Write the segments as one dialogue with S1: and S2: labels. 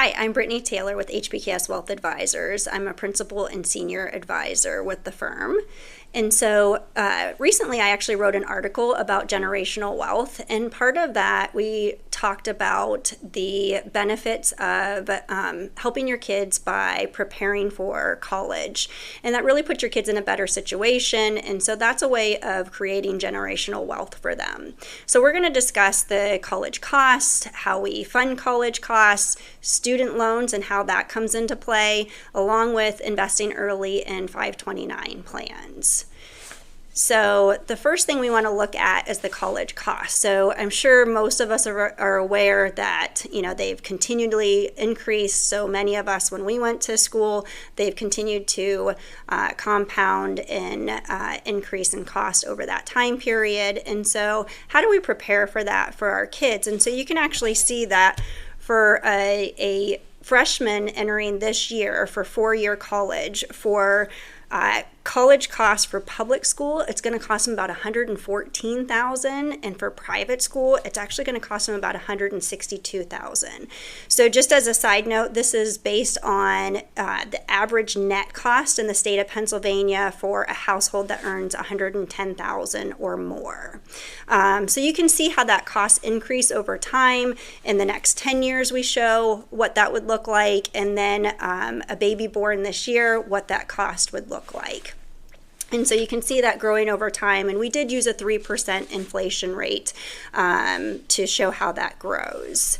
S1: Hi, I'm Brittany Taylor with HBKS Wealth Advisors. I'm a principal and senior advisor with the firm. And so recently I actually wrote an article about generational wealth, and part of that we talked about the benefits of helping your kids by preparing for college, and that really puts your kids in a better situation, and so that's a way of creating generational wealth for them. So we're going to discuss the college cost, how we fund college costs, student loans and how that comes into play, along with investing early in 529 plans. So the first thing we want to look at is the college cost. So I'm sure most of us are aware that, they've continually increased. So many of us, when we went to school, they've continued to compound and increase in cost over that time period. And so how do we prepare for that for our kids? And so you can actually see that for a freshman entering this year for four-year college, for college costs for public school, it's going to cost them about $114,000, and for private school, it's actually going to cost them about $162,000. So just as a side note, this is based on the average net cost in the state of Pennsylvania for a household that earns $110,000 or more. So you can see how that cost increase over time. In the next 10 years, we show what that would look like, and then a baby born this year, what that cost would look like. And so you can see that growing over time, and we did use a 3% inflation rate to show how that grows.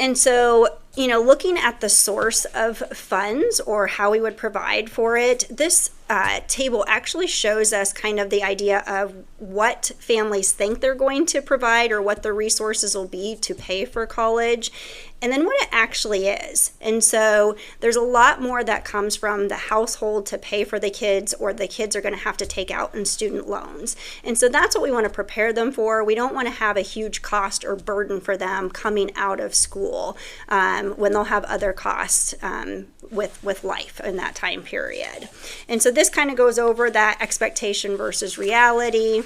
S1: And so, looking at the source of funds or how we would provide for it, this table actually shows us kind of the idea of what families think they're going to provide or what the resources will be to pay for college, and then what it actually is. And so there's a lot more that comes from the household to pay for the kids, or the kids are going to have to take out in student loans. And so that's what we want to prepare them for. We don't want to have a huge cost or burden for them coming out of school when they'll have other costs with life in that time period. And so this kind of goes over that expectation versus reality.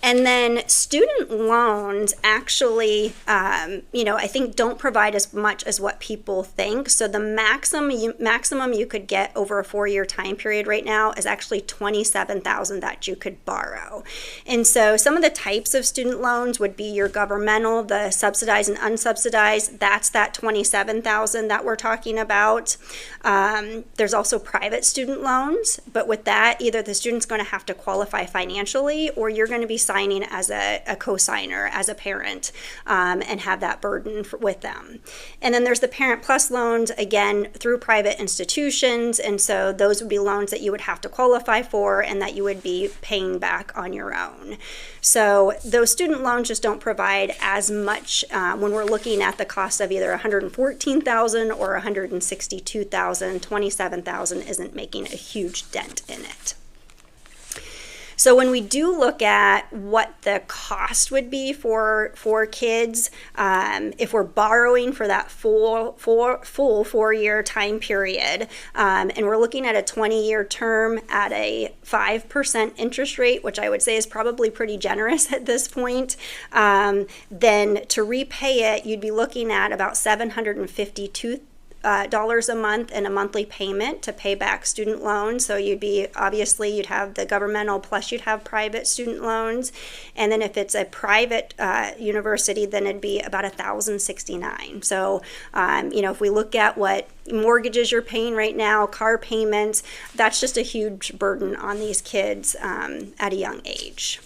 S1: And then student loans actually, I think don't provide as much as what people think. So the maximum you could get over a four-year time period right now is actually $27,000 that you could borrow. And so some of the types of student loans would be your governmental, the subsidized and unsubsidized. That's that $27,000 that we're talking about. There's also private student loans, but with that, either the student's going to have to qualify financially, or you're going to be signing as a co-signer, as a parent, and have that burden with them. And then there's the Parent Plus loans, again, through private institutions, and so those would be loans that you would have to qualify for and that you would be paying back on your own. So those student loans just don't provide as much when we're looking at the cost of either $114,000 or $162,000. $27,000 isn't making a huge dent in it. So when we do look at what the cost would be for kids, if we're borrowing for that full four-year time period, and we're looking at a 20-year term at a 5% interest rate, which I would say is probably pretty generous at this point, then to repay it, you'd be looking at about $752 a month in a monthly payment to pay back student loans. So you'd have the governmental plus you'd have private student loans, and then if it's a private university, then it'd be about $1,069. So if we look at what mortgages you're paying right now, car payments, that's just a huge burden on these kids at a young age.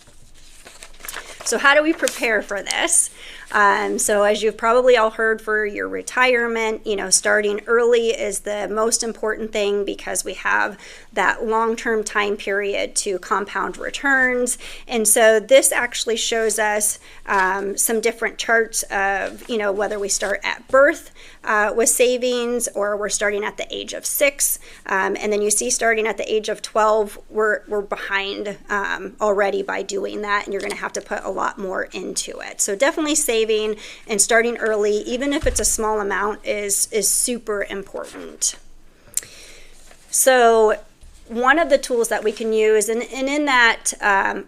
S1: So how do we prepare for this? So as you've probably all heard, for your retirement, starting early is the most important thing, because we have that long-term time period to compound returns. And so this actually shows us some different charts of, whether we start at birth with savings, or we're starting at the age of 6. And then you see starting at the age of 12, we're behind already by doing that, and you're going to have to put a lot more into it. So definitely saving and starting early, even if it's a small amount, is super important. So one of the tools that we can use, and in that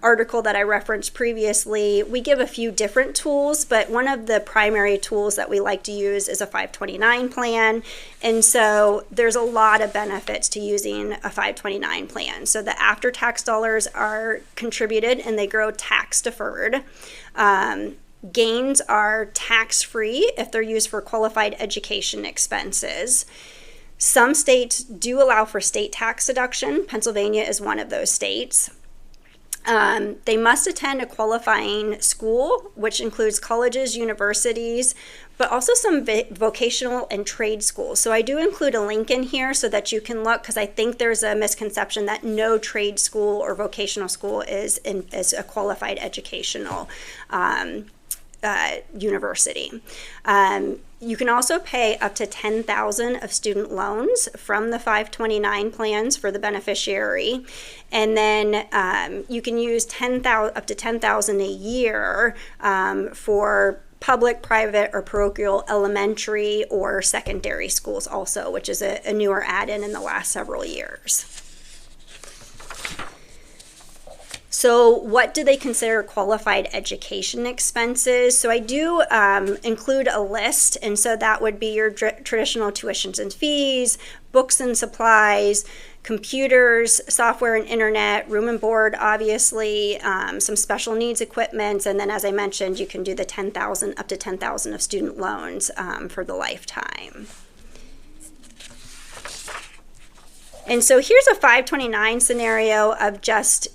S1: article that I referenced previously, we give a few different tools, but one of the primary tools that we like to use is a 529 plan. And so there's a lot of benefits to using a 529 plan. So the after-tax dollars are contributed and they grow tax deferred. Gains are tax-free if they're used for qualified education expenses. Some states do allow for state tax deduction. Pennsylvania is one of those states. They must attend a qualifying school, which includes colleges, universities, but also some vocational and trade schools. So I do include a link in here so that you can look, because I think there's a misconception that no trade school or vocational school is a qualified educational university. You can also pay up to $10,000 of student loans from the 529 plans for the beneficiary, and then you can use up to $10,000 a year for public, private, or parochial elementary or secondary schools also, which is a newer add-in in the last several years. So what do they consider qualified education expenses? So I do include a list, and so that would be your traditional tuitions and fees, books and supplies, computers, software and internet, room and board, obviously, some special needs equipment, and then as I mentioned, you can do the up to $10,000 of student loans for the lifetime. And so here's a 529 scenario of just,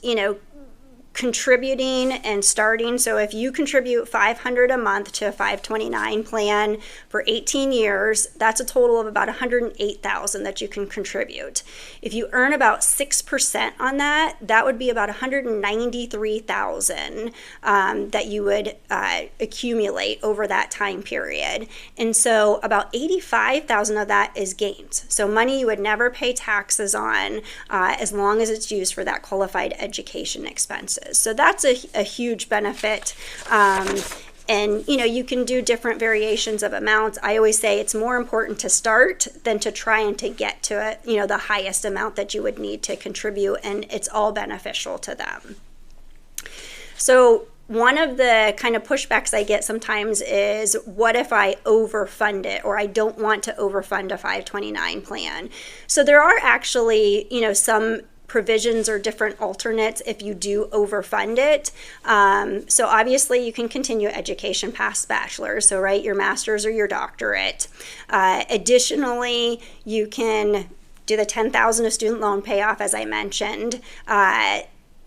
S1: contributing and starting. So if you contribute $500 a month to a 529 plan for 18 years, that's a total of about $108,000 that you can contribute. If you earn about 6% on that, that would be about $193,000 that you would accumulate over that time period. And so about $85,000 of that is gains. So money you would never pay taxes on as long as it's used for that qualified education expenses. So that's a huge benefit. And, you can do different variations of amounts. I always say it's more important to start than to try and to get to it, the highest amount that you would need to contribute, and it's all beneficial to them. So one of the kind of pushbacks I get sometimes is, what if I overfund it, or I don't want to overfund a 529 plan? So there are actually, some provisions or different alternates if you do overfund it. So obviously you can continue education past bachelor's, so right, your master's or your doctorate. Additionally, you can do the $10,000 of student loan payoff, as I mentioned.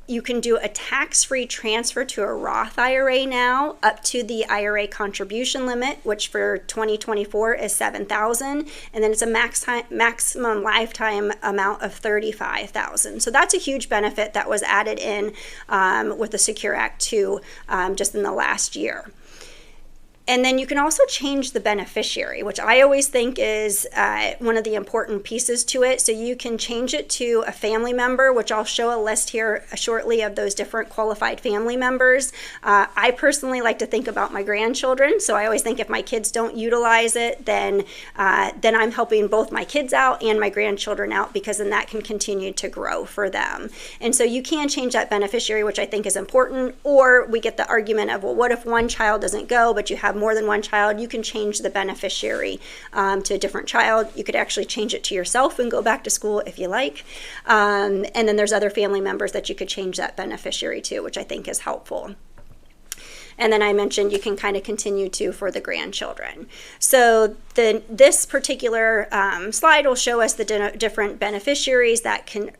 S1: You can do a tax-free transfer to a Roth IRA now up to the IRA contribution limit, which for 2024 is $7,000, and then it's a maximum lifetime amount of $35,000. So that's a huge benefit that was added in with the Secure Act 2 just in the last year. And then you can also change the beneficiary, which I always think is one of the important pieces to it. So you can change it to a family member, which I'll show a list here shortly of those different qualified family members. I personally like to think about my grandchildren. So I always think if my kids don't utilize it, then I'm helping both my kids out and my grandchildren out, because then that can continue to grow for them. And so you can change that beneficiary, which I think is important. Or we get the argument of, well, what if one child doesn't go, but you have more than one child? You can change the beneficiary to a different child. You could actually change it to yourself and go back to school if you like. And then there's other family members that you could change that beneficiary to, which I think is helpful. And then I mentioned you can kind of continue to for the grandchildren. So this particular slide will show us the different beneficiaries that can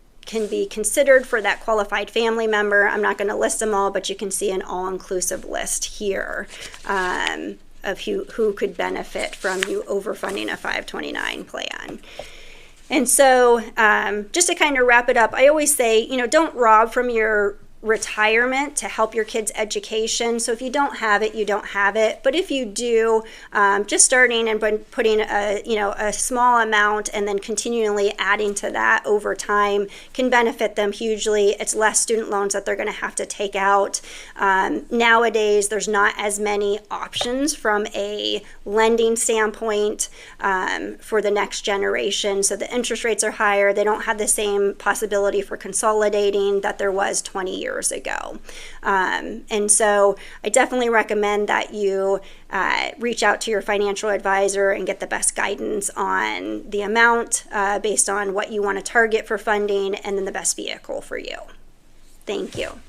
S1: be considered for that qualified family member. I'm not going to list them all, but you can see an all-inclusive list here of who could benefit from you overfunding a 529 plan. And so just to kind of wrap it up, I always say, don't rob from your retirement to help your kids' education. So if you don't have it, you don't have it. But if you do, just starting and putting a small amount and then continually adding to that over time can benefit them hugely. It's less student loans that they're going to have to take out. Nowadays, there's not as many options from a lending standpoint for the next generation. So the interest rates are higher. They don't have the same possibility for consolidating that there was 20 years ago. And so I definitely recommend that you reach out to your financial advisor and get the best guidance on the amount based on what you want to target for funding and then the best vehicle for you. Thank you.